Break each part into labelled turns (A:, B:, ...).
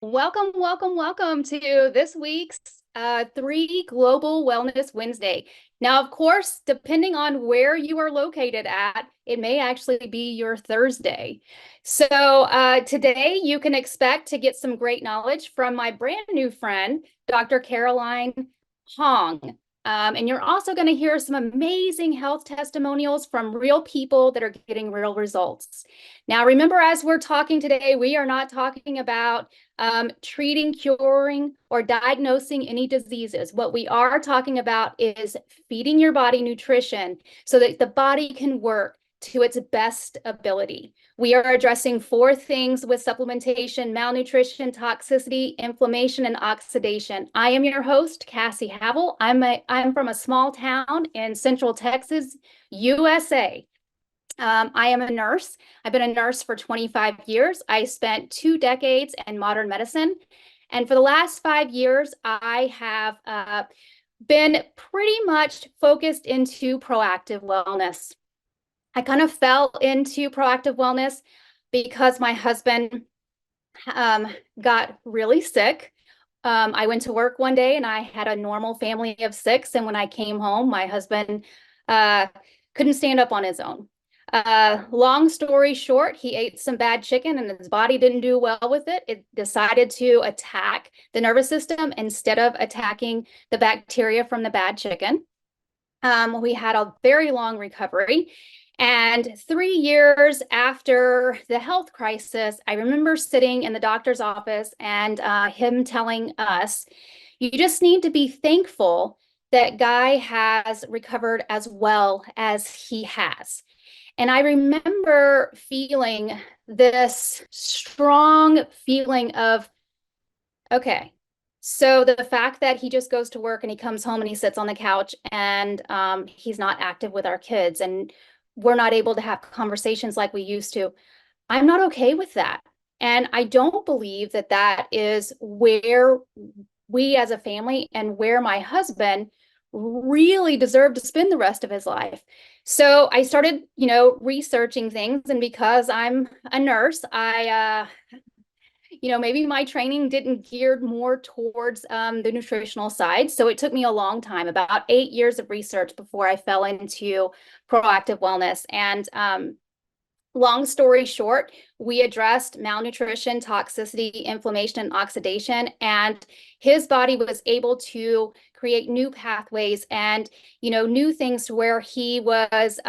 A: Welcome, welcome, welcome to this week's 3 Global Wellness Wednesday. Now, of course, depending on where you are located at, it may actually be your Thursday. So today you can expect to get some great knowledge from my brand new friend, Dr. Caroline Hong. And you're also going to hear some amazing health testimonials from real people that are getting real results. Now, remember, as we're talking today, we are not talking about treating, curing, or diagnosing any diseases. What we are talking about is feeding your body nutrition so that the body can work to its best ability. We are addressing 4 things with supplementation: malnutrition, toxicity, inflammation, and oxidation. I am your host, Kassy Havel. I'm from a small town in Central Texas, USA. I am a nurse. I've been a nurse for 25 years. I spent 2 decades in modern medicine. And for the last 5 years, I have been pretty much focused into proactive wellness. I kind of fell into proactive wellness because my husband got really sick. I went to work one day and I had a normal family of 6. And when I came home, my husband uh, couldn't stand up on his own. Long story short, he ate some bad chicken and his body didn't do well with it. It decided to attack the nervous system instead of attacking the bacteria from the bad chicken. We had a very long recovery. And 3 years after the health crisis, I remember sitting in the doctor's office and him telling us, you just need to be thankful that Guy has recovered as well as he has. And I remember feeling this strong feeling of, okay, so the fact that he just goes to work and he comes home and he sits on the couch and he's not active with our kids and we're not able to have conversations like we used to, I'm not okay with that. And I don't believe that that is where we as a family and where my husband really deserved to spend the rest of his life. So I started, researching things. And because I'm a nurse, maybe my training didn't geared more towards the nutritional side. So it took me a long time, about 8 years of research before I fell into proactive wellness. And long story short, we addressed malnutrition, toxicity, inflammation, and oxidation, and his body was able to create new pathways and, new things to where he was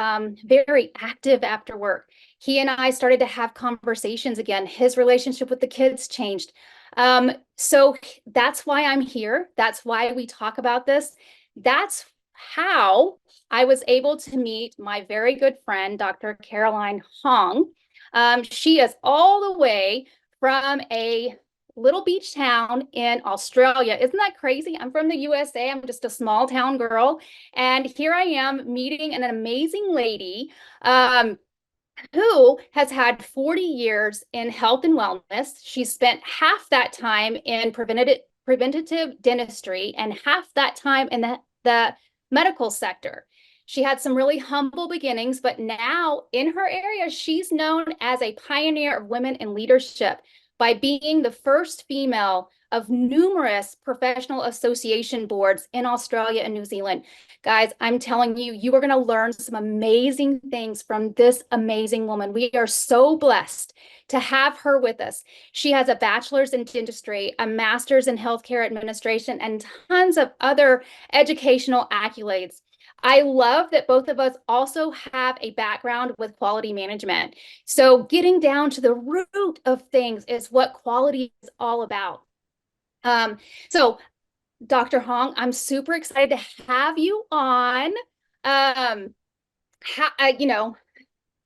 A: very active after work. He and I started to have conversations again. His relationship with the kids changed. So that's why I'm here. That's why we talk about this. That's how I was able to meet my very good friend, Dr. Caroline Hong. She is all the way from a little beach town in Australia. Isn't that crazy? I'm from the USA. I'm just a small town girl. And here I am meeting an amazing lady who has had 40 years in health and wellness. She spent half that time in preventative dentistry and half that time in the medical sector. She had some really humble beginnings, but now in her area, she's known as a pioneer of women in leadership by being the first female of numerous professional association boards in Australia and New Zealand. Guys, I'm telling you, you are going to learn some amazing things from this amazing woman. We are so blessed to have her with us. She has a bachelor's in dentistry, a master's in healthcare administration, and tons of other educational accolades. I love that both of us also have a background with quality management. So getting down to the root of things is what quality is all about. So Dr. Hong, I'm super excited to have you on. Um,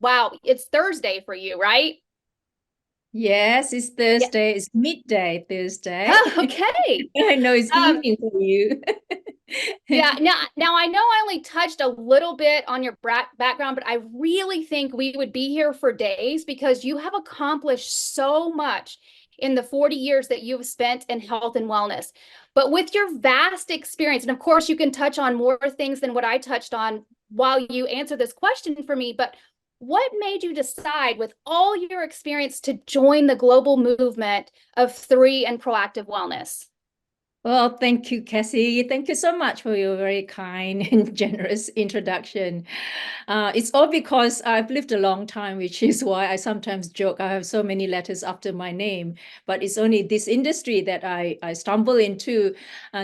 A: wow, it's Thursday for you, right?
B: Yes, it's
A: Yeah.
B: Thursday. It's midday Thursday.
A: Oh, okay.
B: I know it's
A: Um,
B: evening for you.
A: yeah. Now I know I only touched a little bit on your background, but I really think we would be here for days because you have accomplished so much in the 40 years that you've spent in health and wellness. But with your vast experience, and of course, you can touch on more things than what I touched on while you answer this question for me, but what made you decide, with all your experience, to join the global movement of three and proactive wellness?
B: Well, thank you, Kassy. Thank you so much for your very kind and generous introduction. It's all because I've lived a long time, which is why I sometimes joke I have so many letters after my name. But it's only this industry that I stumbled into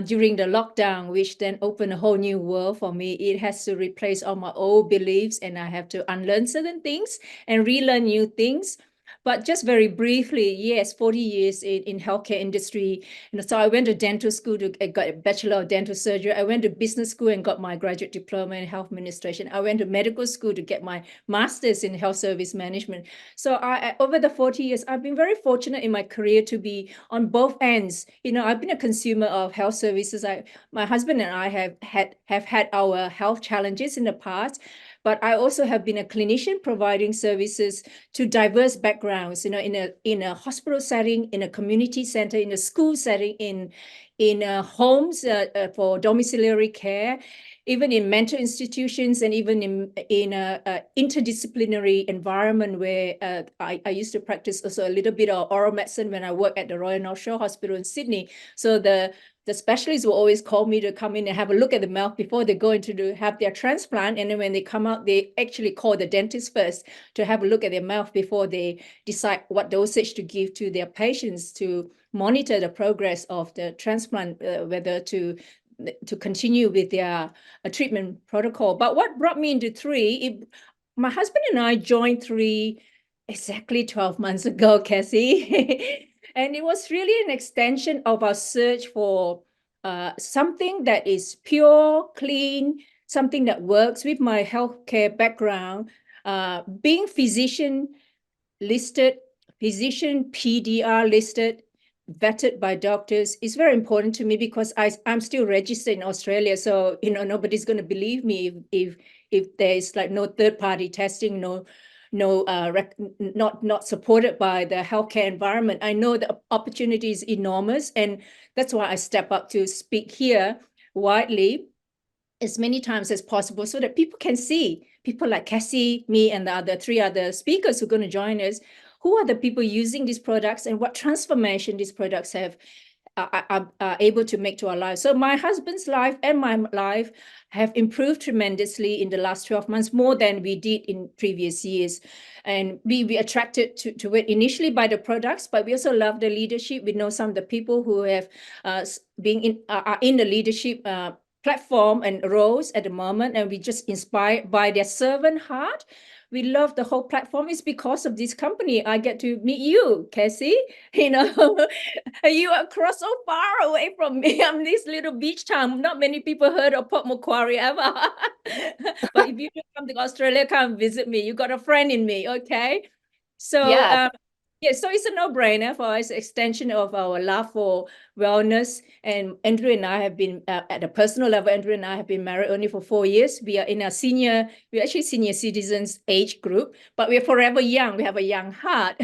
B: during the lockdown, which then opened a whole new world for me. It has to replace all my old beliefs, and I have to unlearn certain things and relearn new things. But just very briefly, yes, 40 years in healthcare industry. So I went to dental school to got a bachelor of dental surgery. I went to business school and got my graduate diploma in health administration. I went to medical school to get my master's in health service management. So over the 40 years, I've been very fortunate in my career to be on both ends. I've been a consumer of health services. My husband and I have had our health challenges in the past, but I also have been a clinician providing services to diverse backgrounds, in a hospital setting, in a community center, in a school setting, in homes for domiciliary care, even in mental institutions, and even in a interdisciplinary environment where I used to practice also a little bit of oral medicine when I worked at the Royal North Shore Hospital in Sydney. So the specialists will always call me to come in and have a look at the mouth before they go into have their transplant. And then when they come out, they actually call the dentist first to have a look at their mouth before they decide what dosage to give to their patients to monitor the progress of the transplant, whether to continue with their treatment protocol. But what brought me into three, my husband and I joined three exactly 12 months ago, Kassy. And it was really an extension of our search for something that is pure, clean, something that works with my healthcare background. Being physician listed, physician PDR listed, vetted by doctors is very important to me because I'm still registered in Australia. So, nobody's going to believe me if there's like no third party testing, not supported by the healthcare environment. I know the opportunity is enormous, and that's why I step up to speak here widely as many times as possible so that people can see, people like Kassy, me, and the other three other speakers who are going to join us, who are the people using these products and what transformation these products are able to make to our lives. So my husband's life and my life have improved tremendously in the last 12 months, more than we did in previous years. And we attracted to it initially by the products, but we also love the leadership. We know some of the people who have are in the leadership platform and roles at the moment, and we just inspired by their servant heart. We love the whole platform. It's because of this company I get to meet you, Kassy. You are across so far away from me. I'm this little beach town. Not many people heard of Port Macquarie ever. But if you come to Australia, come visit me. You got a friend in me, okay? So
A: Yes.
B: yeah, so it's a no-brainer for us, extension of our love for wellness. And Andrew and I have been, at a personal level, Andrew and I have been married only for 4 years. We are in a we're actually senior citizens age group, but we're forever young. We have a young heart.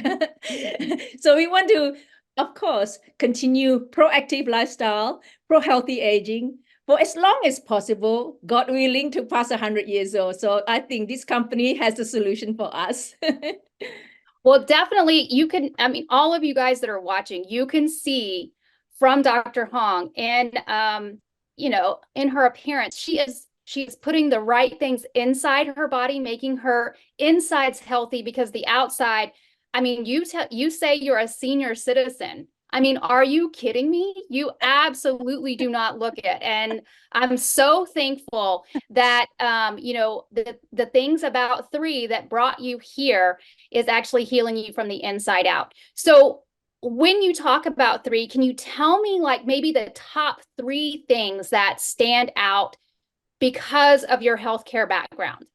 B: So we want to, of course, continue proactive lifestyle, pro-healthy aging, for as long as possible, God willing, to pass 100 years old. So I think this company has a solution for us.
A: Well, definitely you can, I mean, all of you guys that are watching, you can see from Dr. Hong and in her appearance, she's putting the right things inside her body, making her insides healthy, because the outside, I mean, you say you're a senior citizen. I mean, are you kidding me? You absolutely do not look it. And I'm so thankful that the things about three that brought you here is actually healing you from the inside out. So when you talk about three, can you tell me like maybe the top three things that stand out because of your healthcare background?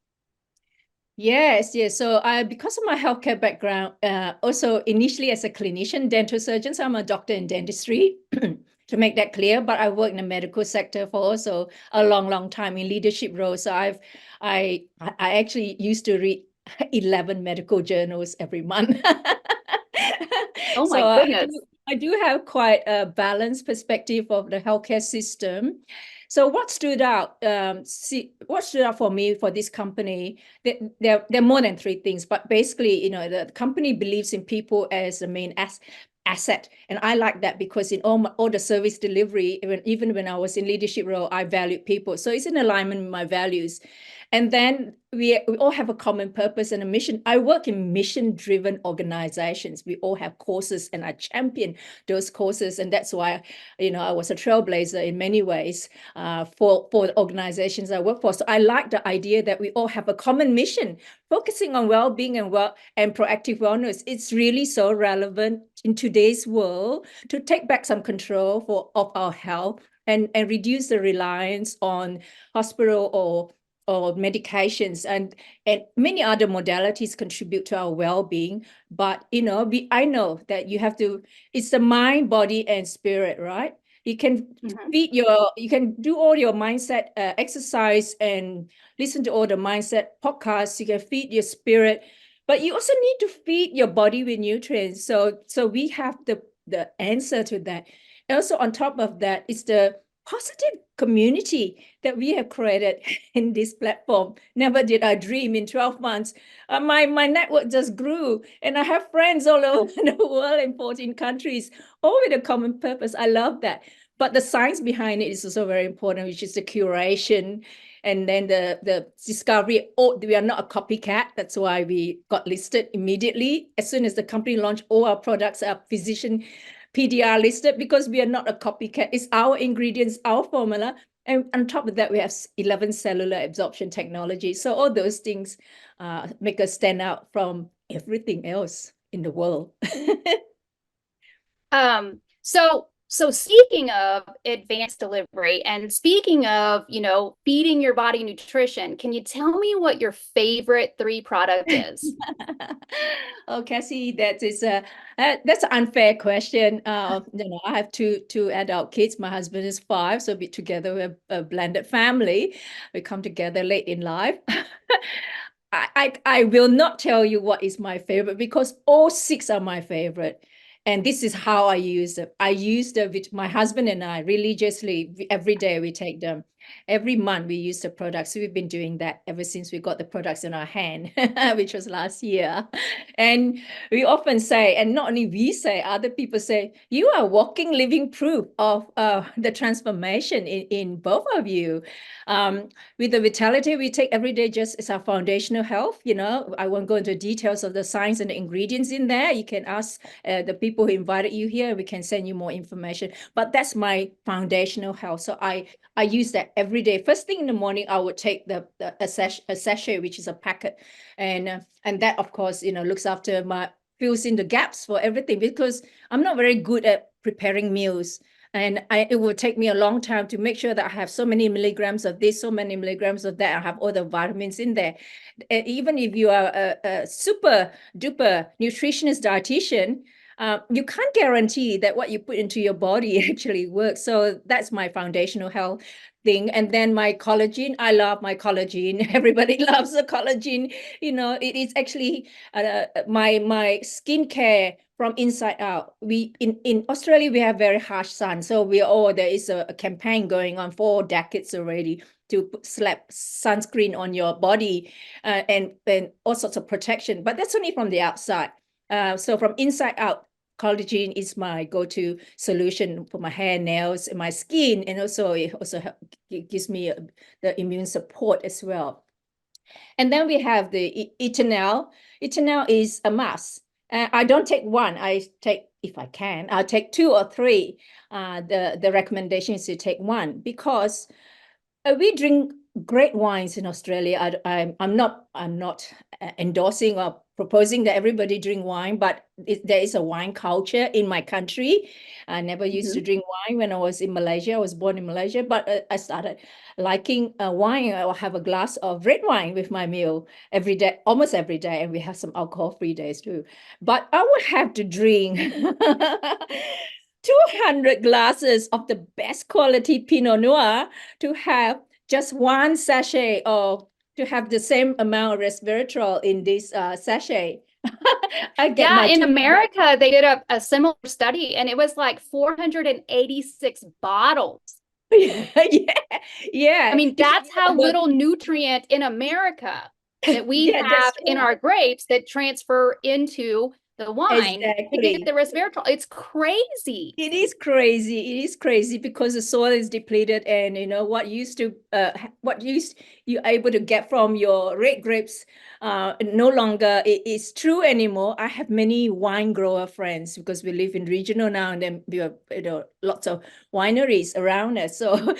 B: Yes, yes. So because of my healthcare background, also initially as a clinician, dental surgeon, so I'm a doctor in dentistry, to make that clear. But I worked in the medical sector for also a long, long time in leadership roles. So I actually used to read 11 medical journals every month.
A: Oh
B: So
A: my goodness.
B: I do have quite a balanced perspective of the healthcare system. So what stood out? What stood out for me for this company? There are more than three things, but basically, the company believes in people as the main asset, and I like that because in all the service delivery, even when I was in leadership role, I valued people. So it's in alignment with my values. And then we all have a common purpose and a mission. I work in mission-driven organizations. We all have causes, and I champion those causes. And that's why, I was a trailblazer in many ways for the organizations I work for. So I like the idea that we all have a common mission, focusing on well-being and proactive wellness. It's really so relevant in today's world to take back some control of our health and reduce the reliance on hospital or medications, and many other modalities contribute to our well-being. But I know that it's the mind, body, and spirit, right? You can you can do all your mindset exercise and listen to all the mindset podcasts. You can feed your spirit, but you also need to feed your body with nutrients. So we have the answer to that. Also, on top of that, is the positive community that we have created in this platform. Never did I dream in 12 months. My network just grew, and I have friends all over the world in 14 countries, all with a common purpose. I love that. But the science behind it is also very important, which is the curation and then the discovery. Oh, we are not a copycat. That's why we got listed immediately. As soon as the company launched, all our products are physician PDR listed, because we are not a copycat. It's our ingredients, our formula. And on top of that, we have 11 cellular absorption technology. So all those things make us stand out from everything else in the world.
A: So speaking of advanced delivery and speaking of, feeding your body nutrition, can you tell me what your favorite three product is?
B: Oh, Kassy, that's an unfair question. I have two adult kids. My husband is 5, so together we're a blended family. We come together late in life. I will not tell you what is my favorite, because all 6 are my favorite. And this is how I use them. I use them with my husband and I religiously. Every day we take them. Every month we use the products. So we've been doing that ever since we got the products in our hand, which was last year. And we often say, and not only we say, other people say, you are walking living proof of the transformation in both of you. With the vitality we take every day, just as our foundational health, I won't go into details of the science and the ingredients in there. You can ask the people who invited you here. We can send you more information. But that's my foundational health. So I use that every day. First thing in the morning, I would take a sachet, which is a packet, and that, of course, looks after fills in the gaps for everything, because I'm not very good at preparing meals. And it will take me a long time to make sure that I have so many milligrams of this, so many milligrams of that. I have all the vitamins in there. Even if you are a super duper nutritionist dietitian, you can't guarantee that what you put into your body actually works. So that's my foundational health thing. And then my collagen, I love my collagen. Everybody loves the collagen. It is actually my skincare from inside out. We in Australia, we have very harsh sun. So there is a campaign going on for decades already to slap sunscreen on your body and all sorts of protection. But that's only from the outside. So from inside out, collagen is my go-to solution for my hair, nails, and my skin. And also it gives me the immune support as well. And then we have the Eternal. Eternal is a must. I don't take one. I take, if I can, I'll take 2 or 3. The recommendation is to take one, because we drink great wines in Australia. I'm not endorsing or proposing that everybody drink wine, but there is a wine culture in my country. I never used to drink wine when I was in Malaysia. I was born in Malaysia, but I started liking wine. I'll have a glass of red wine with my meal every day, almost every day, and we have some alcohol-free days too. But I would have to drink 200 glasses of the best quality Pinot Noir to have just one sachet, or to have the same amount of resveratrol in this sachet. I get
A: Yeah,
B: my
A: in
B: 200.
A: America, they did a similar study, and it was like 486 bottles
B: Yeah,
A: I
B: yeah.
A: mean,
B: If
A: that's how little nutrient in America that we
B: yeah,
A: have
B: that's
A: in
B: right.
A: our grapes that transfer into the wine to get the
B: Exactly.
A: resveratrol. It's crazy.
B: It is crazy. It is crazy because the soil is depleted, and what used to what used you able to get from your red grapes no longer is true anymore. I have many wine grower friends because we live in regional now, and then we have lots of wineries around us. So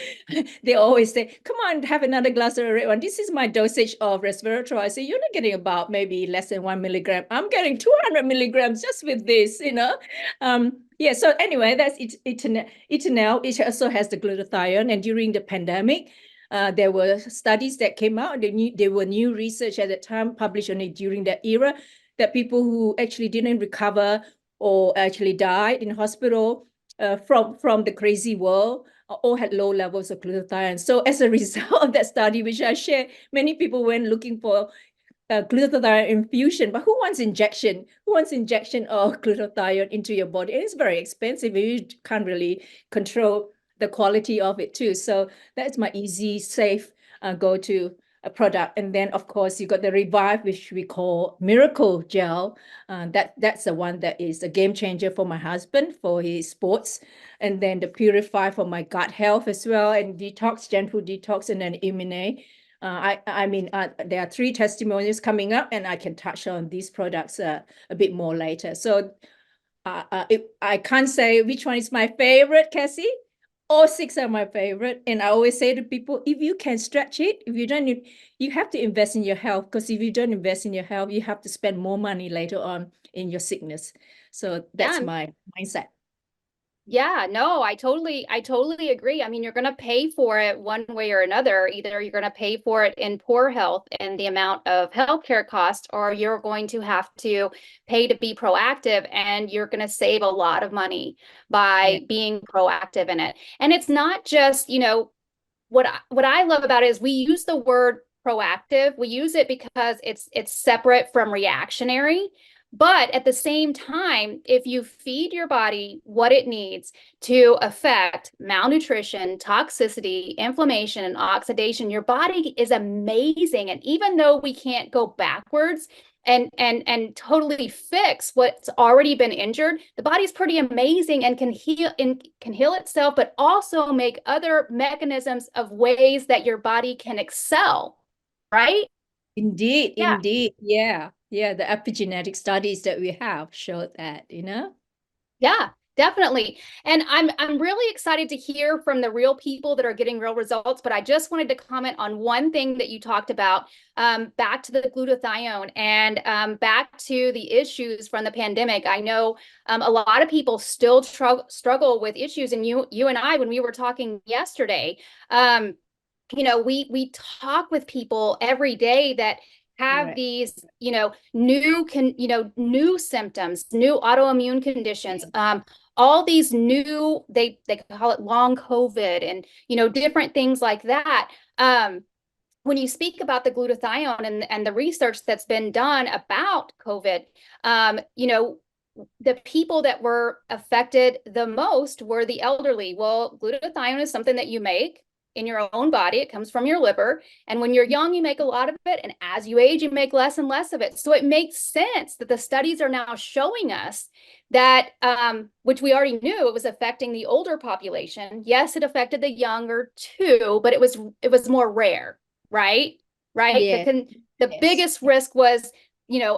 B: they always say, "Come on, have another glass of red wine. This is my dosage of resveratrol." I say, "You're not getting about maybe less than 1 milligram. I'm getting 200 milligrams just with this." Yeah, so anyway, that's Etanel. It also has the glutathione, and during the pandemic, there were studies that came out. There were new research at the time published on it during that era, that people who actually didn't recover or actually died in hospital from the crazy world all had low levels of glutathione. So as a result of that study, which I share, many people went looking for glutathione infusion, but who wants injection? Who wants injection of glutathione into your body? And it's very expensive. You can't really control the quality of it too. So that's my easy, safe go-to product. And then of course you got the Revive, which we call Miracle Gel. That's the one that is a game changer for my husband for his sports. And then the Purify for my gut health as well, and detox, gentle detox, and then Immunate. I mean, there are 3 testimonials coming up, and I can touch on these products a bit more later. So I can't say which one is my favorite, Kassy. All 6 are my favorite. And I always say to people, if you can stretch it, if you don't, you have to invest in your health, because if you don't invest in your health, you have to spend more money later on in your sickness. So that's
A: Yeah,
B: my mindset.
A: yeah, no, I totally agree. I mean, you're going to pay for it one way or another. Either you're going to pay for it in poor health and the amount of healthcare costs, or you're going to have to pay to be proactive, and you're going to save a lot of money
B: Yeah,
A: by being proactive in it. And it's not just, what I love about it is we use the word proactive. We use it because it's separate from reactionary. But at the same time, if you feed your body what it needs to affect malnutrition, toxicity, inflammation, and oxidation, your body is amazing. And even though we can't go backwards and totally fix what's already been injured, the body's pretty amazing and can heal itself, but also make other mechanisms of ways that your body can excel, right?
B: indeed,
A: Yeah.
B: indeed. Yeah, yeah. The epigenetic studies that we have showed that.
A: Yeah, definitely. And I'm really excited to hear from the real people that are getting real results. But I just wanted to comment on one thing that you talked about, back to the glutathione and back to the issues from the pandemic. I know a lot of people still struggle with issues, and you and I, when we were talking yesterday, um, we talk with people every day that have
B: Right.
A: these, new symptoms, new autoimmune conditions, all these new, they call it long COVID, and different things like that. When you speak about the glutathione and the research that's been done about COVID, the people that were affected the most were the elderly. Well, glutathione is something that you make in your own body. It comes from your liver. And when you're young, you make a lot of it. And as you age, you make less and less of it. So it makes sense that the studies are now showing us that, which we already knew, it was affecting the older population. Yes, it affected the younger too, but it was more rare, right? Right.
B: Yeah.
A: The
B: Yes.
A: biggest risk was,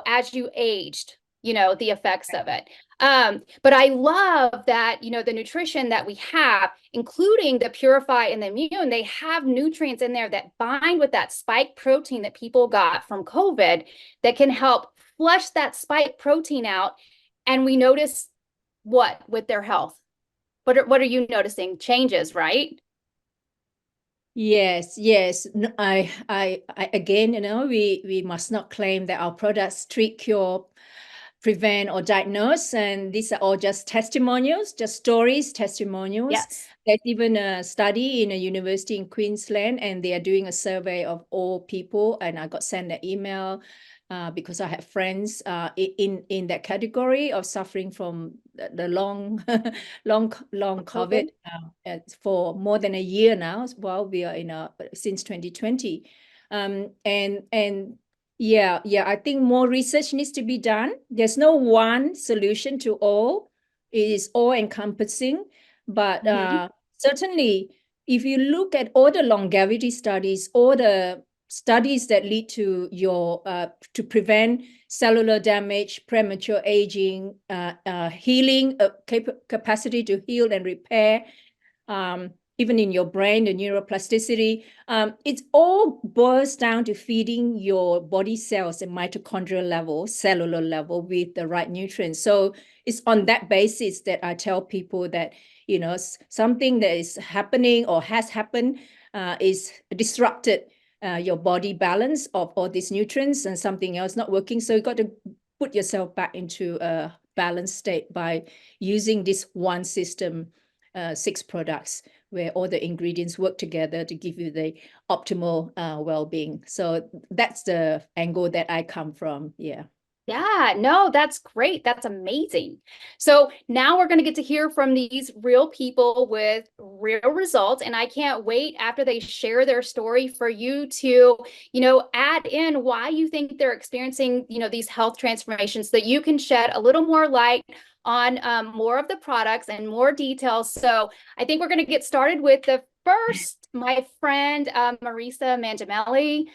A: as you aged, the effects of it. But I love that, the nutrition that we have, including the Purify and the Immune, they have nutrients in there that bind with that spike protein that people got from COVID that can help flush that spike protein out. And we notice what with their health? What are you noticing? Changes, right?
B: Yes, yes. No, I again, we must not claim that our products treat, cure, prevent, or diagnose, and these are all just testimonials, just stories, testimonials.
A: Yes.
B: There's even a study in a university in Queensland, and they are doing a survey of all people, and I got sent an email because I have friends in that category of suffering from the long long COVID for more than a year now. Well, we are since 2020, and yeah, I think more research needs to be done. There's no one solution to all. It is all encompassing, but certainly, if you look at all the longevity studies, all the studies that lead to to prevent cellular damage, premature aging, healing, capacity to heal and repair, even in your brain, the neuroplasticity, it all boils down to feeding your body cells at mitochondrial level, cellular level, with the right nutrients. So it's on that basis that I tell people that, something that is happening or has happened is disrupted your body balance of all these nutrients, and something else not working. So you got to put yourself back into a balanced state by using this one system, 6 products, where all the ingredients work together to give you the optimal well-being. So that's the angle that I come from. Yeah.
A: Yeah, no, that's great. That's amazing. So now we're going to get to hear from these real people with real results. And I can't wait after they share their story for you to, add in why you think they're experiencing, these health transformations, so that you can shed a little more light on more of the products and more details. So I think we're going to get started with the first, my friend, Marisa Mangimeli.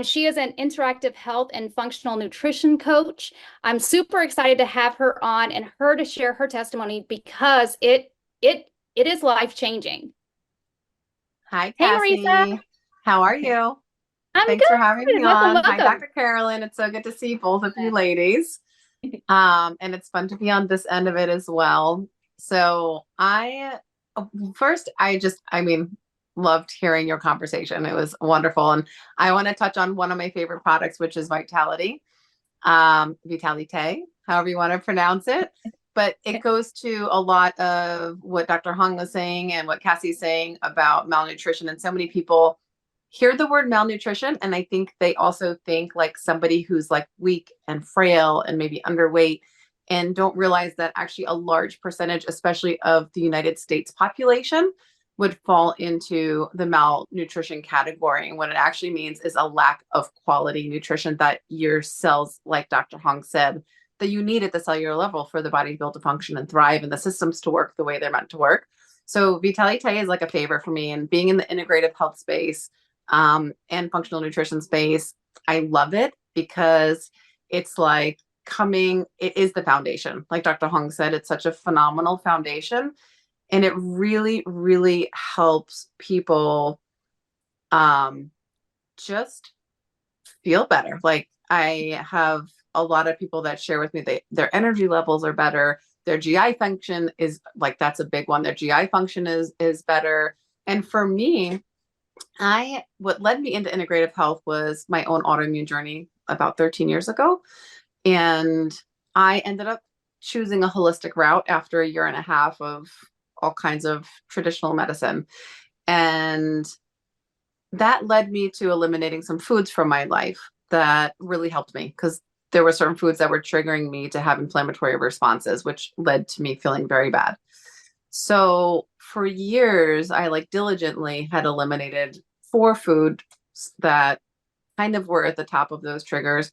A: She is an interactive health and functional nutrition coach. I'm super excited to have her on and her to share her testimony, because it is life-changing.
C: Hi,
A: Hey, Marisa.
C: Kassy. How are you?
A: I'm
C: Thanks for having
A: good.
C: me
A: Welcome,
C: on. Hi,
A: welcome.
C: Dr. Carolyn. It's so good to see both of you ladies. And it's fun to be on this end of it as well. So first, loved hearing your conversation. It was wonderful. And I want to touch on one of my favorite products, which is Vitality, Vitalite, however you want to pronounce it. But it goes to a lot of what Dr. Hong was saying and what Kassy's saying about malnutrition. And so many people hear the word malnutrition, and I think they also think like somebody who's like weak and frail and maybe underweight, and don't realize that actually a large percentage, especially of the United States population, would fall into the malnutrition category. And what it actually means is a lack of quality nutrition that your cells, like Dr. Hong said, that you need at the cellular level for the body to be able to function and thrive and the systems to work the way they're meant to work. So Vitalite is like a favorite for me, and being in the integrative health space and functional nutrition space, I love it because it's like it is the foundation. Like Dr. Hong said, it's such a phenomenal foundation, and it really, really helps people just feel better. Like I have a lot of people that share with me their energy levels are better. Their GI function is like, that's a big one. Their GI function is better. And for me, what led me into integrative health was my own autoimmune journey about 13 years ago. And I ended up choosing a holistic route after a year and a half of all kinds of traditional medicine. And that led me to eliminating some foods from my life that really helped me, because there were certain foods that were triggering me to have inflammatory responses, which led to me feeling very bad. So for years, I diligently had eliminated 4 foods that kind of were at the top of those triggers.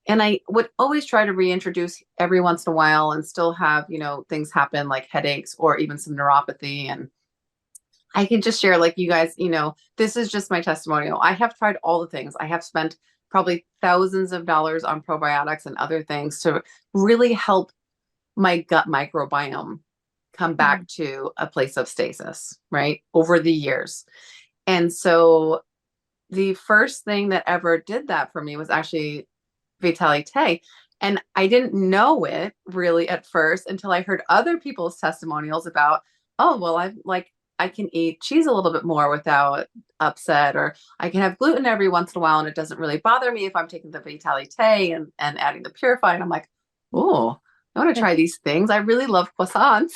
C: And I would always try to reintroduce every once in a while and still have, things happen like headaches or even some neuropathy. And I can just share, like, you guys, this is just my testimonial. I have tried all the things. I have spent probably thousands of dollars on probiotics and other things to really help my gut microbiome come back to a place of stasis, right, over the years. And so the first thing that ever did that for me was actually Vitalite. And I didn't know it really at first until I heard other people's testimonials about, oh, well, I can eat cheese a little bit more without upset, or I can have gluten every once in a while and it doesn't really bother me if I'm taking the Vitalite and adding the Purify. And I'm like, oh, I want to try these things. I really love croissants.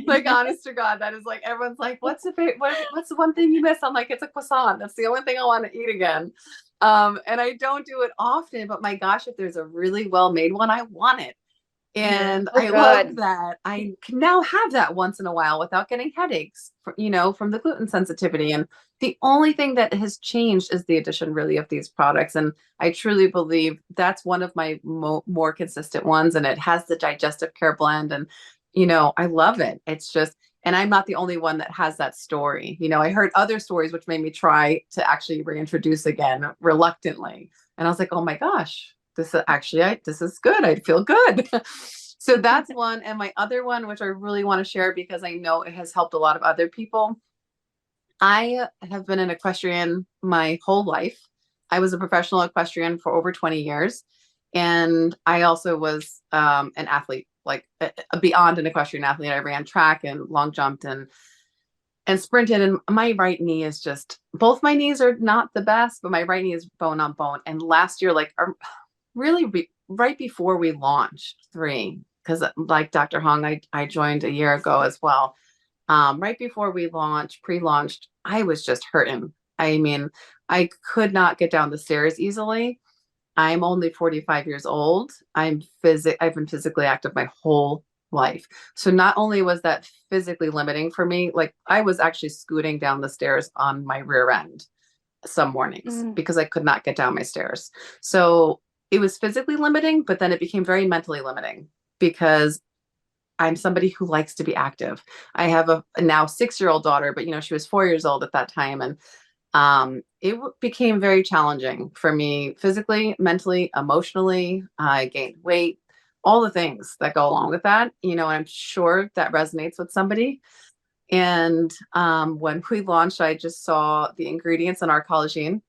C: Like, honest to God, that is like, everyone's like, what's the one thing you miss? I'm like, it's a croissant. That's the only thing I want to eat again. And I don't do it often, but my gosh, if there's a really well-made one, I want it. And
A: Oh,
C: I love
A: good.
C: that I can now have that once in a while without getting headaches, from the gluten sensitivity. And the only thing that has changed is the addition really of these products. And I truly believe that's one of my more consistent ones. And it has the digestive care blend. And, I love it. It's just, and I'm not the only one that has that story. I heard other stories, which made me try to actually reintroduce again reluctantly. And I was like, oh my gosh, this is actually, this is good. I feel good. So that's one. And my other one, which I really want to share because I know it has helped a lot of other people. I have been an equestrian my whole life. I was a professional equestrian for over 20 years. And I also was an athlete, like beyond an equestrian athlete. I ran track and long jumped and sprinted. And my right knee is just, both my knees are not the best, but my right knee is bone on bone. And last year, like really right before we launched 3, because like Dr. Hong, I joined a year ago as well. Right before we pre-launched, I was just hurting. I mean, I could not get down the stairs easily. I'm only 45 years old. I've been physically active my whole life. So not only was that physically limiting for me, like I was actually scooting down the stairs on my rear end some mornings because I could not get down my stairs. So it was physically limiting, but then it became very mentally limiting because I'm somebody who likes to be active. I have a now 6-year-old daughter, but she was 4 years old at that time. And it became very challenging for me physically, mentally, emotionally. I gained weight, all the things that go along with that, and I'm sure that resonates with somebody. And when we launched, I just saw the ingredients in our collagen,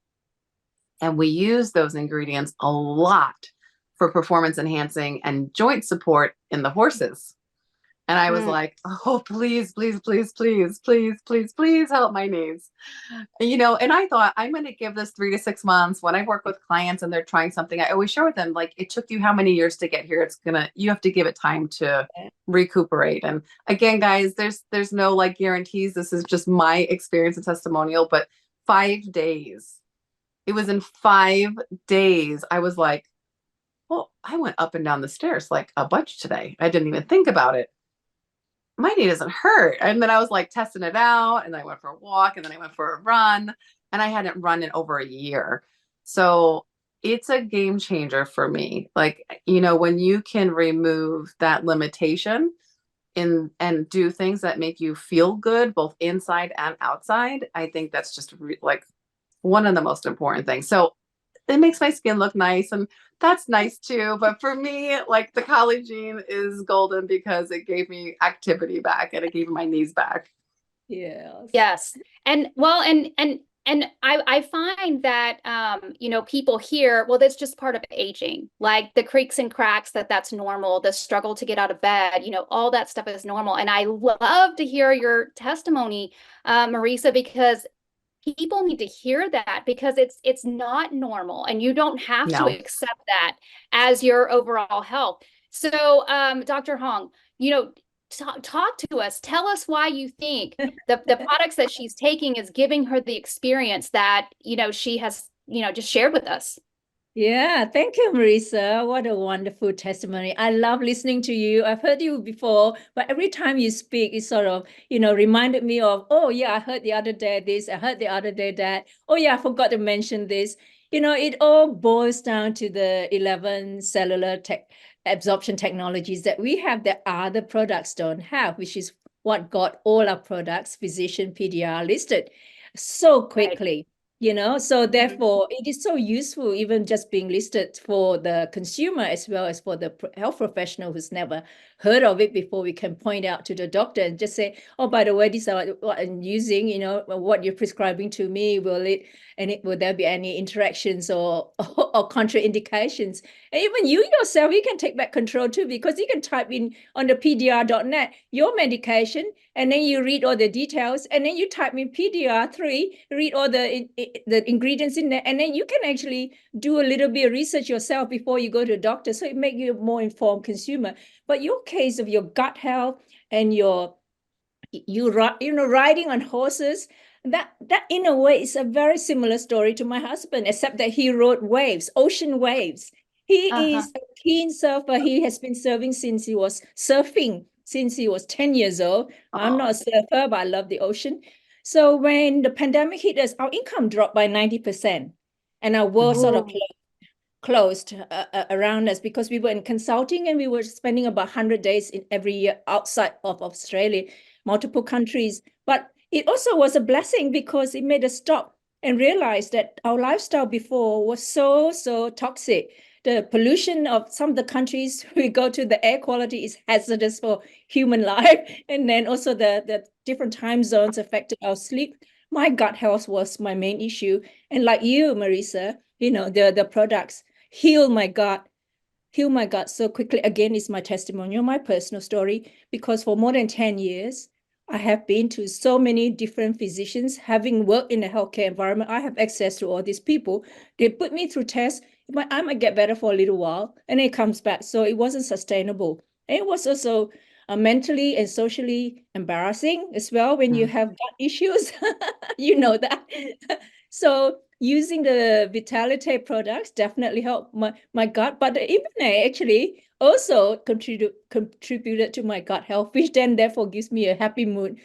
C: and we use those ingredients a lot for performance enhancing and joint support in the horses. And I was like, oh, please, please, please, please, please, please, please help my knees. And I thought I'm going to give this 3 to 6 months. When I work with clients and they're trying something, I always share with them, like, it took you how many years to get here? You have to give it time to recuperate. And again, guys, there's no like guarantees. This is just my experience and testimonial, but 5 days, it was in 5 days. I was like, well, I went up and down the stairs like a bunch today. I didn't even think about it. My knee doesn't hurt. And then I was like testing it out, and then I went for a walk, and then I went for a run, and I hadn't run in over a year. So it's a game changer for me. Like, when you can remove that limitation and do things that make you feel good, both inside and outside, I think that's just like one of the most important things. So it makes my skin look nice, and that's nice too. But for me, like, the collagen is golden because it gave me activity back and it gave my knees back.
A: Yes. And well, and I find that people here, well, that's just part of aging, like the creaks and cracks, that's normal, the struggle to get out of bed, all that stuff is normal. And I love to hear your testimony, Marisa, because people need to hear that, because it's not normal, and you don't have to
C: No.
A: accept that as your overall health. So, Dr. Hong, talk to us. Tell us why you think the products that she's taking is giving her the experience that she has just shared with us.
B: Yeah, thank you, Marisa. What a wonderful testimony. I love listening to you. I've heard you before, but every time you speak, it sort of, reminded me of, oh yeah, I heard the other day this, I heard the other day that. Oh yeah, I forgot to mention this. It all boils down to the 11 cellular absorption technologies that we have that other products don't have, which is what got all our products, physician PDR, listed so quickly. Right. So therefore it is so useful, even just being listed for the consumer as well as for the health professional who's never heard of it before we can point out to the doctor and just say, oh, by the way, these are what I'm using, you know, what you're prescribing to me, will there be any interactions or contraindications? And even you yourself, you can take back control too, because you can type in on the PDR.net your medication, and then you read all the details, and then you type in PDR3, read all the ingredients in there, and then you can actually do a little bit of research yourself before you go to a doctor. So it makes you a more informed consumer. But your case of your gut health and riding on horses, that in a way is a very similar story to my husband, except that he rode waves, ocean waves. He is a keen surfer. He has been surfing since he was 10 years old. I'm not a surfer, but I love the ocean. So when the pandemic hit us, our income dropped by 90%, and our world sort of closed around us, because we were in consulting and we were spending about 100 days in every year outside of Australia, multiple countries. But it also was a blessing, because it made us stop and realize that our lifestyle before was so toxic. The pollution of some of the countries we go to, the air quality is hazardous for human life. And then also the different time zones affected our sleep. My gut health was my main issue. And like you, Marisa, you know, the products heal my gut so quickly. Again, it's my testimonial, my personal story, because for more than 10 years, I have been to so many different physicians. Having worked in a healthcare environment, I have access to all these people. They put me through tests. I might get better for a little while, and it comes back. So it wasn't sustainable. And it was also mentally and socially embarrassing as well when you have gut issues. You know that. So using the Vitality products definitely helped my gut, but the Ibane actually also contributed to my gut health, which then therefore gives me a happy mood,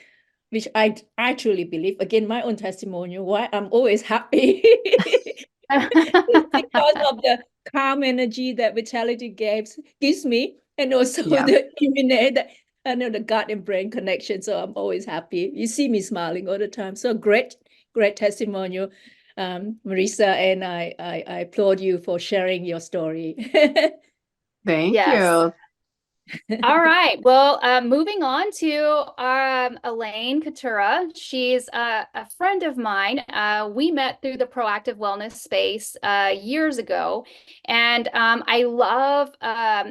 B: which I truly believe, again, my own testimonial, why I'm always happy. Because of the calm energy that Vitality gives me, and also the Ibane, that I know the gut and brain connection. So I'm always happy. You see me smiling all the time. So great testimonial, Marisa, and I applaud you for sharing your story.
C: Thank you.
A: All right. Well, moving on to Elaine Catuara. She's a friend of mine. We met through the proactive wellness space years ago. And I love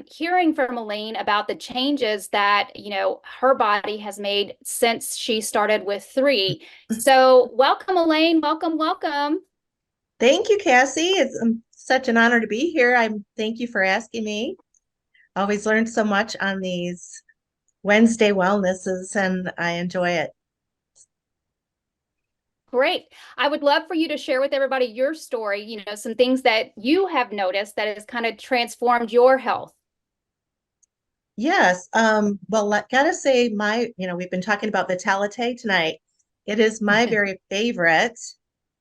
A: hearing from Elaine about the changes that, you know, her body has made since she started with 3. So welcome, Elaine. Welcome.
D: Thank you, Kassy. It's such an honor to be here. Thank you for asking me. Always learn so much on these Wednesday wellnesses, and I enjoy it.
A: Great. I would love for you to share with everybody your story, you know, some things that you have noticed that has kind of transformed your health.
D: Yes. Well, gotta say we've been talking about Vitality tonight. It is my very favorite,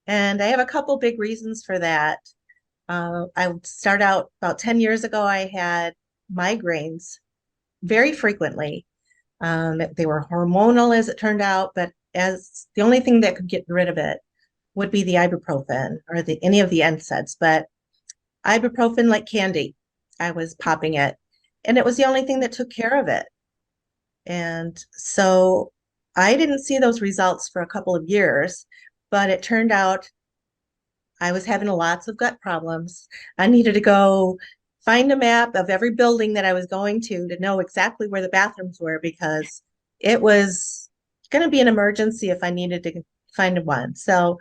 D: and I have a couple big reasons for that. I would start out about 10 years ago, I had migraines very frequently. They were hormonal, as it turned out, but as the only thing that could get rid of it would be the ibuprofen or any of the NSAIDs. But ibuprofen like candy, I was popping it, and it was the only thing that took care of it. And so I didn't see those results for a couple of years, but it turned out I was having lots of gut problems. I needed to go find a map of every building that I was going to know exactly where the bathrooms were, because it was going to be an emergency if I needed to find one. So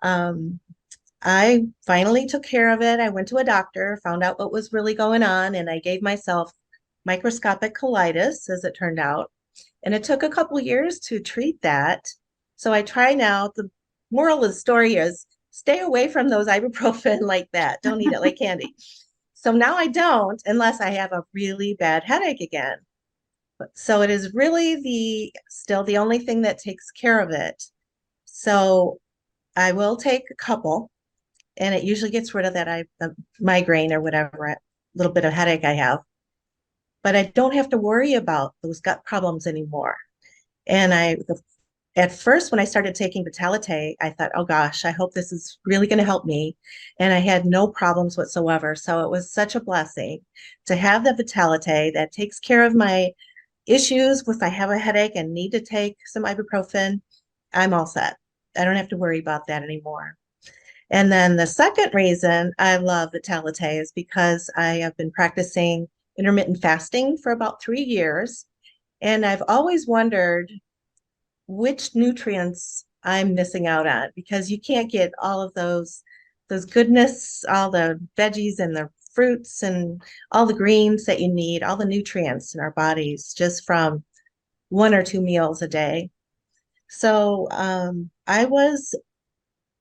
D: I finally took care of it. I went to a doctor, found out what was really going on, and I gave myself microscopic colitis, as it turned out. And it took a couple years to treat that. So I try now. The moral of the story is stay away from those ibuprofen like that. Don't eat it like candy. So now I don't, unless I have a really bad headache again. So it is really still the only thing that takes care of it. So I will take a couple, and it usually gets rid of that migraine or whatever little bit of headache I have. But I don't have to worry about those gut problems anymore. And at first, when I started taking Vitalite, I thought, oh gosh, I hope this is really going to help me. And I had no problems whatsoever. So it was such a blessing to have the Vitalite that takes care of my issues. If I have a headache and need to take some ibuprofen, I'm all set. I don't have to worry about that anymore. And then the second reason I love Vitalite is because I have been practicing intermittent fasting for about 3 years. And I've always wondered which nutrients I'm missing out on because you can't get all of those goodness, all the veggies and the fruits and all the greens that you need, all the nutrients in our bodies just from 1 or 2 meals a day. So I was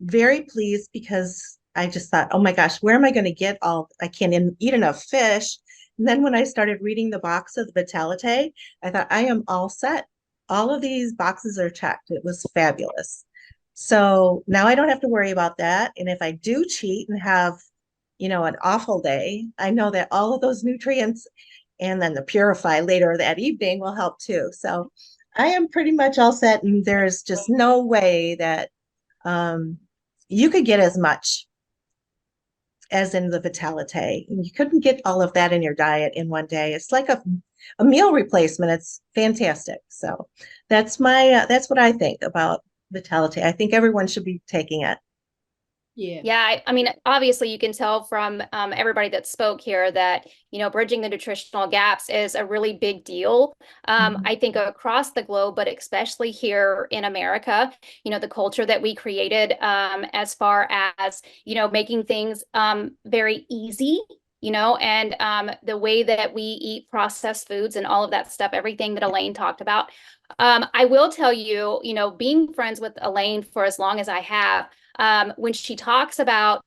D: very pleased because I just thought, oh my gosh, where am I going to get all? I can't eat enough fish. And then when I started reading the box of the Vitalite, I thought I am all set. All of these boxes are checked. It was fabulous. So now I don't have to worry about that. And if I do cheat and have, an awful day, I know that all of those nutrients and then the Purify later that evening will help too. So I am pretty much all set. And there's just no way that um, you could get as much as in the Vitalite. You couldn't get all of that in your diet in one day. It's like a meal replacement. It's fantastic. So that's what I think about Vitalite. I think everyone should be taking it.
A: Yeah, I mean, obviously you can tell from everybody that spoke here that, bridging the nutritional gaps is a really big deal. I think across the globe, but especially here in America, the culture that we created as far as, making things very easy, and the way that we eat processed foods and all of that stuff, everything that Elaine talked about. I will tell you, being friends with Elaine for as long as I have, when she talks about,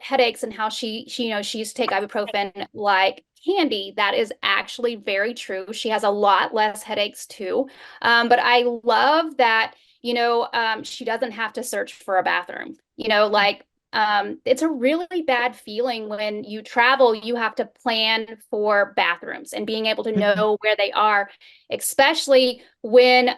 A: headaches and how she used to take ibuprofen like candy, that is actually very true. She has a lot less headaches too. But I love that, she doesn't have to search for a bathroom, it's a really bad feeling when you travel, you have to plan for bathrooms and being able to know where they are, especially when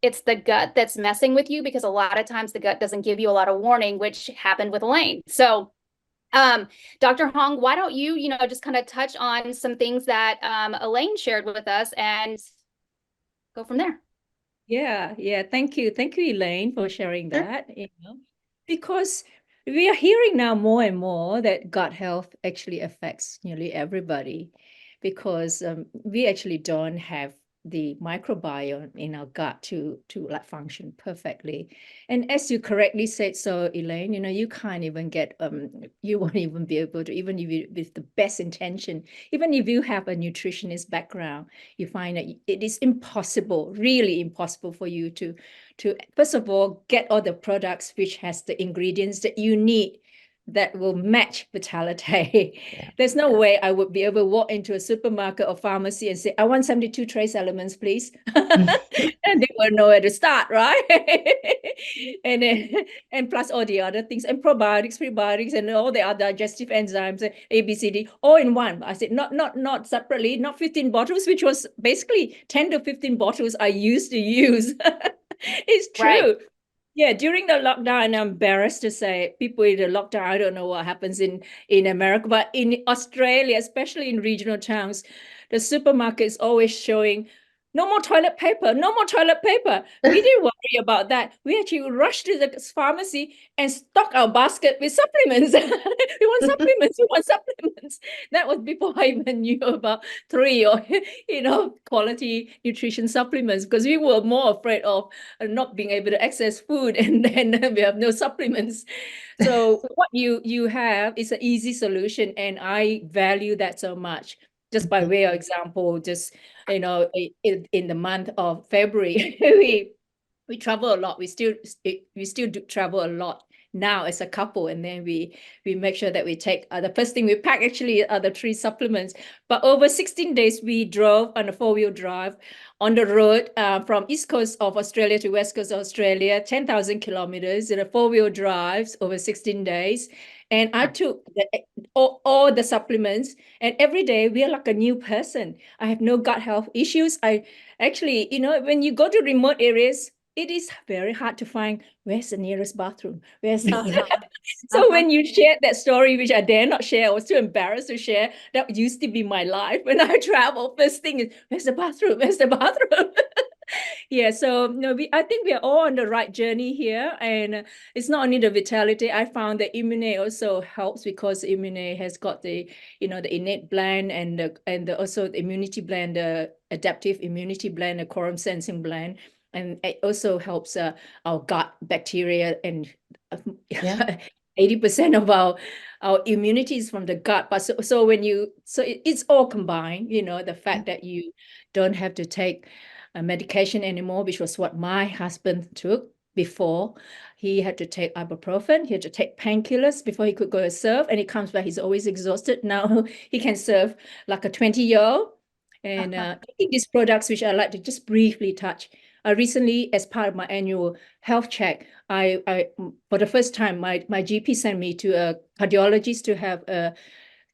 A: it's the gut that's messing with you, because a lot of times the gut doesn't give you a lot of warning, which happened with Elaine. So Dr. Hong, why don't you, just kind of touch on some things that Elaine shared with us and go from there.
B: Yeah. Thank you, Elaine, for sharing that. Because we are hearing now more and more that gut health actually affects nearly everybody, because we actually don't have the microbiome in our gut to like function perfectly. And as you correctly said, so Elaine, you can't even get you won't even be able to, even if you with the best intention, even if you have a nutritionist background, you find that it is impossible, really impossible for you to first of all get all the products which has the ingredients that you need that will match Vitalite. There's no way I would be able to walk into a supermarket or pharmacy and say, I want 72 trace elements, please. And they will know where to start, right? And then, and plus all the other things, and probiotics, prebiotics, and all the other digestive enzymes, A, B, C, D, all in one. I said, not separately, not 15 bottles, which was basically 10 to 15 bottles I used to use. It's true. Right. Yeah, during the lockdown, and I'm embarrassed to say, people in the lockdown, I don't know what happens in America, but in Australia, especially in regional towns, the supermarket is always showing no more toilet paper, no more toilet paper. We didn't worry about that. We actually rushed to the pharmacy and stock our basket with supplements. We want supplements, we want supplements. That was before I even knew about 3 or, quality nutrition supplements, because we were more afraid of not being able to access food, and then we have no supplements. So what you have is an easy solution, and I value that so much. Just by way of example, just in the month of February, we travel a lot. We still do travel a lot now as a couple, and then we make sure that we take the first thing we pack actually are the 3 supplements. But over 16 days, we drove on a 4-wheel drive on the road from east coast of Australia to west coast of Australia, 10,000 kilometers in a 4-wheel drives over 16 days. And I took all the supplements, and every day we are like a new person. I have no gut health issues. I actually, when you go to remote areas, it is very hard to find where's the nearest bathroom. So when you shared that story, which I dare not share, I was too embarrassed to share. That used to be my life when I travel. First thing is, where's the bathroom? Where's the bathroom? Yeah, so no, I think we are all on the right journey here, and it's not only the vitality. I found that Immune also helps because Immune has got the the innate blend and also the immunity blend, the adaptive immunity blend, the quorum sensing blend, and it also helps our gut bacteria, and
D: Yeah.
B: 80% of our immunity is from the gut. But so when it's all combined, the fact that you don't have to take medication anymore, which was what my husband took before. He had to take ibuprofen, he had to take painkillers before he could go surf, and he comes back, he's always exhausted. Now he can surf like a 20-year-old. And taking these products, which I like to just briefly touch. Recently, as part of my annual health check, I for the first time, my GP sent me to a cardiologist to have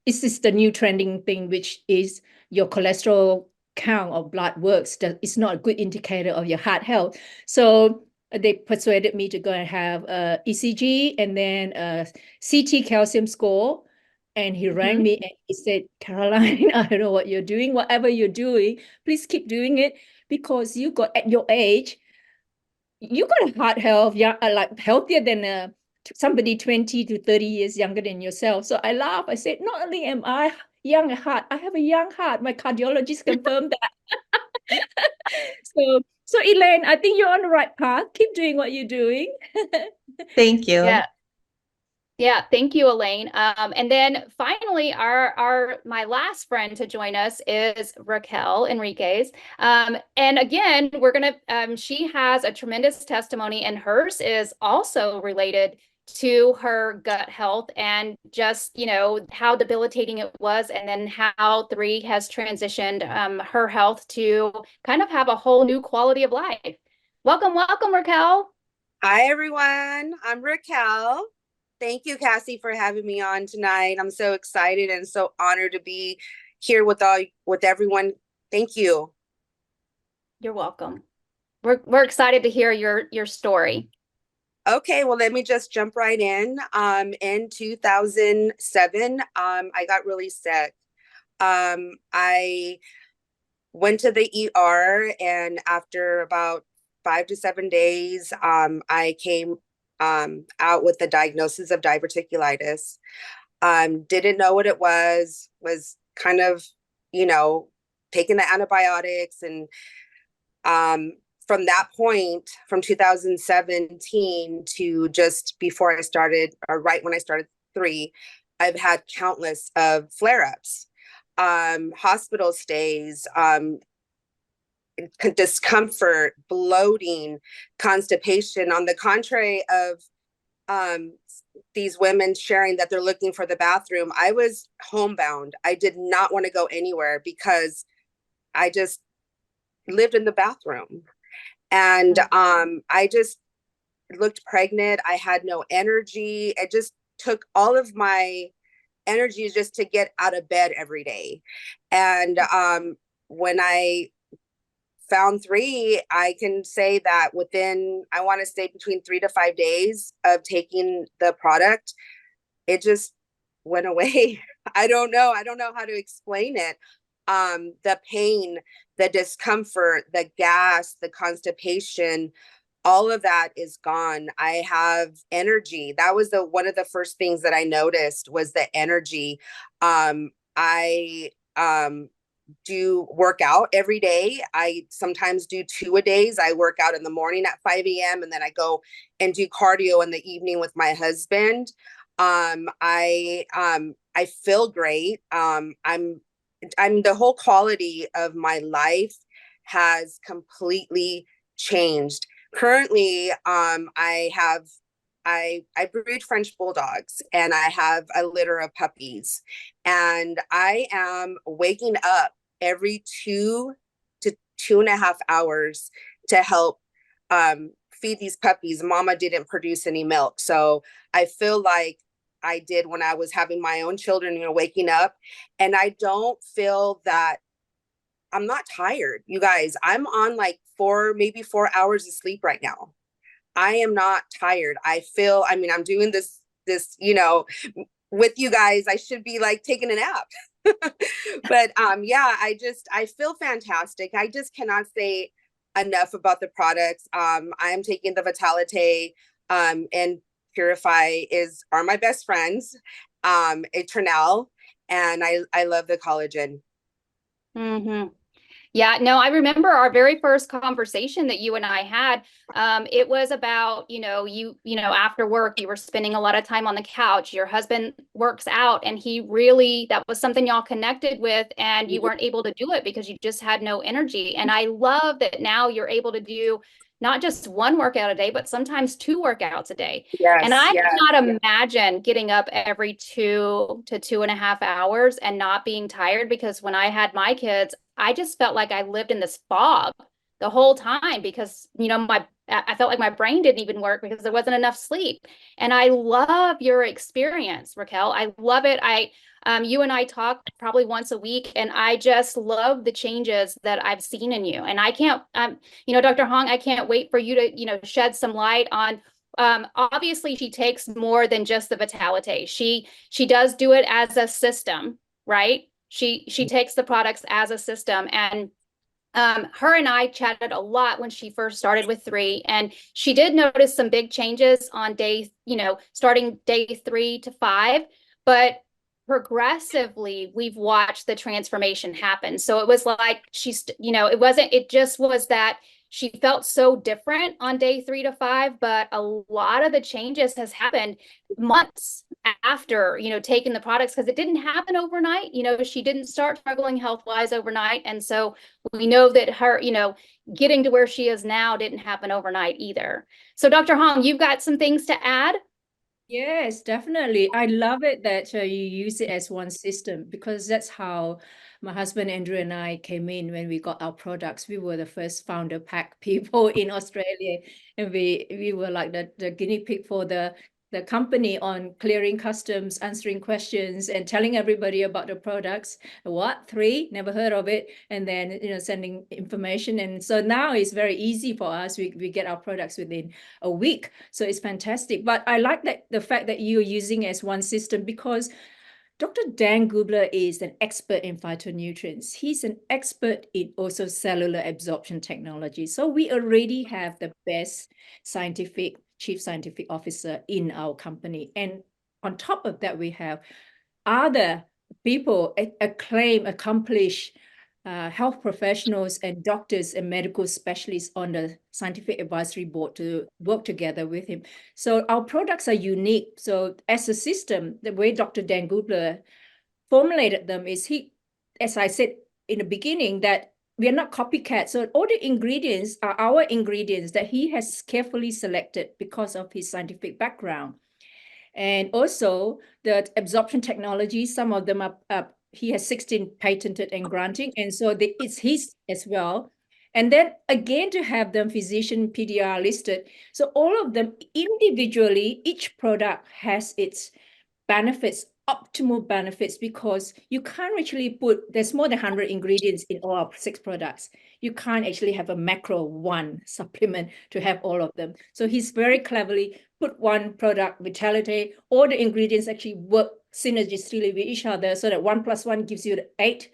B: this is the new trending thing, which is your cholesterol count of blood works. That it's not a good indicator of your heart health. So they persuaded me to go and have a ECG and then a CT calcium score. And he rang me and he said, Caroline, I don't know what you're doing. Whatever you're doing, please keep doing it, because you got at your age, you got a heart health, like healthier than somebody 20 to 30 years younger than yourself. So I laughed. I said, not only am I young at heart, I have a young heart. My cardiologist confirmed that. So Elaine, I think you're on the right path. Keep doing what you're doing.
D: Thank you.
A: Yeah. Yeah, thank you, Elaine. And then finally, my last friend to join us is Raquel Enriquez. And again, she has a tremendous testimony, and hers is also related to her gut health and just, how debilitating it was, and then how 3 has transitioned her health to kind of have a whole new quality of life. Welcome, Raquel.
E: Hi, everyone. I'm Raquel. Thank you, Kassy, for having me on tonight. I'm so excited and so honored to be here with everyone. Thank you.
A: You're welcome. We're excited to hear your story.
E: Okay, well, let me just jump right in. In 2007, I got really sick. I went to the ER, and after about 5 to 7 days, I came out with the diagnosis of diverticulitis. Didn't know what it was kind of, taking the antibiotics. And from that point, from 2017 to just before I started, or right when I started 3, I've had countless of flare-ups, hospital stays, discomfort, bloating, constipation. On the contrary of these women sharing that they're looking for the bathroom, I was homebound. I did not want to go anywhere because I just lived in the bathroom. And I just looked pregnant. I had no energy. It just took all of my energy just to get out of bed every day. And when I found 3, I can say that within, I want to say between 3 to 5 days of taking the product, it just went away. I don't know how to explain it. The pain, the discomfort, the gas, the constipation, all of that is gone. I have energy. That was one of the first things that I noticed was the energy. I do work out every day. I sometimes do 2 a days. I work out in the morning at 5 a.m. and then I go and do cardio in the evening with my husband. I feel great. I'm the whole quality of my life has completely changed. Currently, I breed French bulldogs, and I have a litter of puppies, and I am waking up every 2 to 2.5 hours to help feed these puppies. Mama didn't produce any milk, so I feel like I did when I was having my own children, waking up, and I don't feel that I'm not tired. You guys, I'm on like maybe 4 hours of sleep right now. I am not tired. I mean, I'm doing this, with you guys, I should be like taking a nap. But yeah, I feel fantastic. I just cannot say enough about the products. I am taking the Vitalite, and Purify are my best friends. Eternal, and I love the collagen.
A: Mm-hmm. Yeah, no, I remember our very first conversation that you and I had. It was about, after work, you were spending a lot of time on the couch. Your husband works out, and that was something y'all connected with, and you weren't able to do it because you just had no energy. And I love that now you're able to do not just one workout a day, but sometimes 2 workouts a day. And
E: Yes,
A: I
E: yes.
A: cannot imagine getting up every 2 to 2.5 hours and not being tired, because when I had my kids, I just felt like I lived in this fog the whole time because, I felt like my brain didn't even work because there wasn't enough sleep. And I love your experience, Raquel. I love it. You and I talk probably once a week, and I just love the changes that I've seen in you. And I can't, Dr. Hong, I can't wait for you to, shed some light on. Obviously, she takes more than just the Vitalite. She does do it as a system, right? She takes the products as a system, and her and I chatted a lot when she first started with 3, and she did notice some big changes on starting day 3 to 5, but progressively we've watched the transformation happen. So it was like it just was that she felt so different on day 3 to 5, but a lot of the changes has happened months after, taking the products, because it didn't happen overnight. She didn't start struggling health-wise overnight. And so we know that her, getting to where she is now didn't happen overnight either. So Dr. Hong, you've got some things to add?
B: Yes, definitely. I love it that you use it as one system, because that's how my husband Andrew and I came in when we got our products. We were the first founder pack people in Australia, and we were like the guinea pig for the company on clearing customs, answering questions, and telling everybody about the products. What? 3? Never heard of it. And then, sending information. And so now it's very easy for us. We get our products within a week. So it's fantastic. But I like the fact that you're using it as one system, because Dr. Dan Gubler is an expert in phytonutrients. He's an expert in also cellular absorption technology. So we already have the best chief scientific officer in our company. And on top of that, we have other people, acclaimed, accomplished health professionals and doctors and medical specialists on the scientific advisory board to work together with him. So our products are unique. So as a system, the way Dr. Dan Gubler formulated them is as I said in the beginning, that we are not copycats. So all the ingredients are our ingredients that he has carefully selected because of his scientific background. And also the absorption technology, some of them he has 16 patented and granting. And so it's his as well. And then again, to have them physician PDR listed. So all of them individually, each product has its benefits, optimal benefits, because you can't actually there's more than 100 ingredients in all our 6 products. You can't actually have a macro one supplement to have all of them. So he's very cleverly put one product, Vitality, all the ingredients actually work synergistically with each other, so that 1 + 1 gives you the 8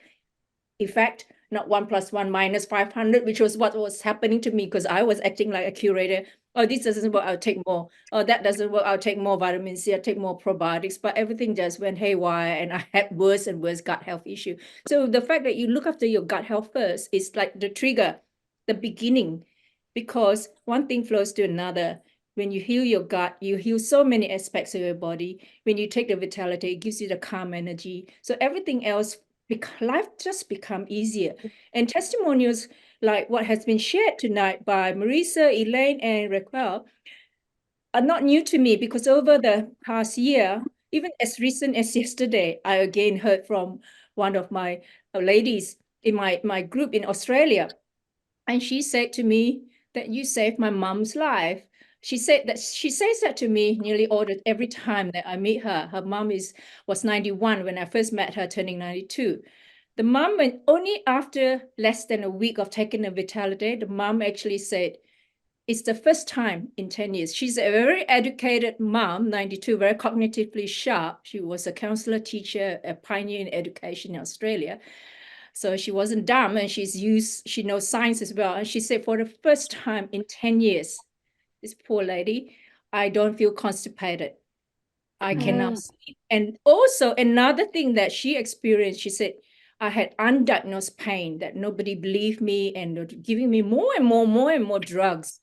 B: effect, not 1 + 1 - 500, which was what was happening to me, because I was acting like a curator. Oh, this doesn't work, I'll take more. Oh, that doesn't work, I'll take more vitamin C, I'll take more probiotics. But everything just went haywire, and I had worse and worse gut health issue. So the fact that you look after your gut health first is like the trigger, the beginning, because one thing flows to another. When you heal your gut, you heal so many aspects of your body. When you take the Vitality, it gives you the calm energy. So everything else, life just become easier. And testimonials like what has been shared tonight by Marisa, Elaine, and Raquel are not new to me, because over the past year, even as recent as yesterday, I again heard from one of my ladies in my group in Australia. And she said to me that you saved my mom's life. She says that to me nearly every time that I meet her. Her mom was 91 when I first met her, turning 92. The mom, only after less than a week of taking the Vitality, the mom actually said, it's the first time in 10 years. She's a very educated mom, 92, very cognitively sharp. She was a counselor, teacher, a pioneer in education in Australia. So she wasn't dumb, and she knows science as well. And she said, for the first time in 10 years, this poor lady, I don't feel constipated. I cannot sleep. And also another thing that she experienced, she said, I had undiagnosed pain that nobody believed me, and they're giving me more and more drugs.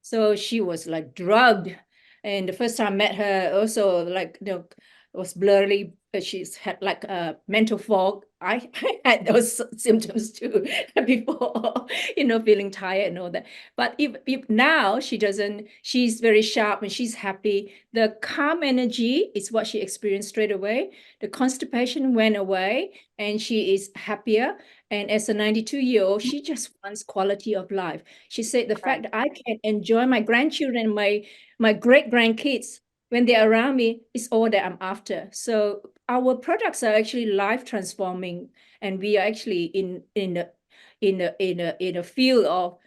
B: So she was like drugged. And the first time I met her, also like, it was blurry. She's had like a mental fog. I had those symptoms too before, feeling tired and all that. But if now she doesn't, she's very sharp and she's happy. The calm energy is what she experienced straight away. The constipation went away and she is happier. And as a 92-year-old, she just wants quality of life. She said the fact that I can enjoy my grandchildren, my great-grandkids when they're around me is all that I'm after. So our products are actually life transforming, and we are actually in a field of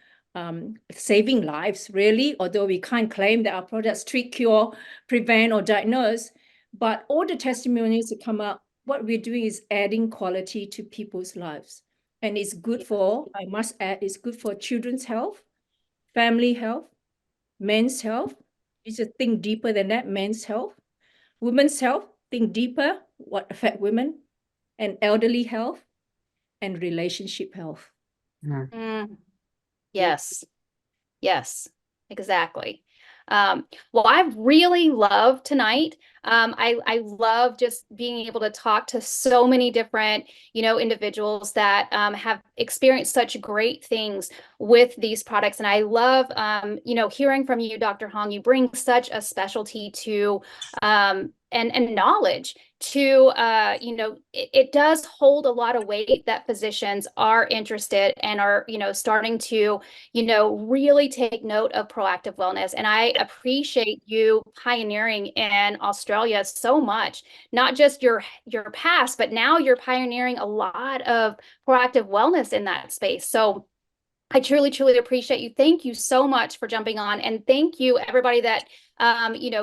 B: saving lives, really, although we can't claim that our products treat, cure, prevent, or diagnose. But all the testimonials that come out, what we're doing is adding quality to people's lives. And it's good for, I must add, it's good for children's health, family health, men's health. You should think deeper than that, men's health, women's health, think deeper, what affect women, and elderly health, and relationship health.
A: Yes. Yes, exactly. Well, I really love tonight. I love just being able to talk to so many different, individuals that have experienced such great things with these products. And I love, hearing from you, Dr. Hong. You bring such a specialty to and knowledge to, it does hold a lot of weight that physicians are interested and are, starting to really take note of proactive wellness. And I appreciate you pioneering in Australia so much, not just your past, but now you're pioneering a lot of proactive wellness in that space. So I truly, truly appreciate you. Thank you so much for jumping on. And thank you, everybody that,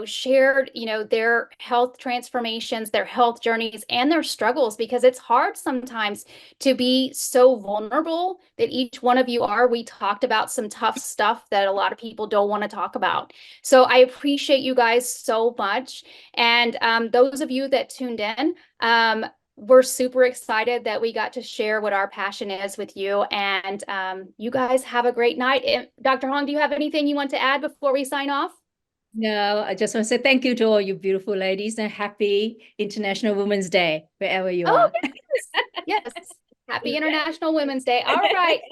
A: shared, their health transformations, their health journeys, and their struggles, because it's hard sometimes to be so vulnerable that each one of you are. We talked about some tough stuff that a lot of people don't want to talk about. So I appreciate you guys so much. And those of you that tuned in, we're super excited that we got to share what our passion is with you. And you guys have a great night. Dr. Hong, do you have anything you want to add before we sign off?
B: No, I just want to say thank you to all you beautiful ladies, and happy International Women's Day, wherever you are.
A: Yes. Happy International Women's Day. All right.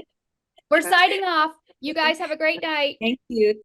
A: We're signing off. You guys have a great night.
B: Thank you.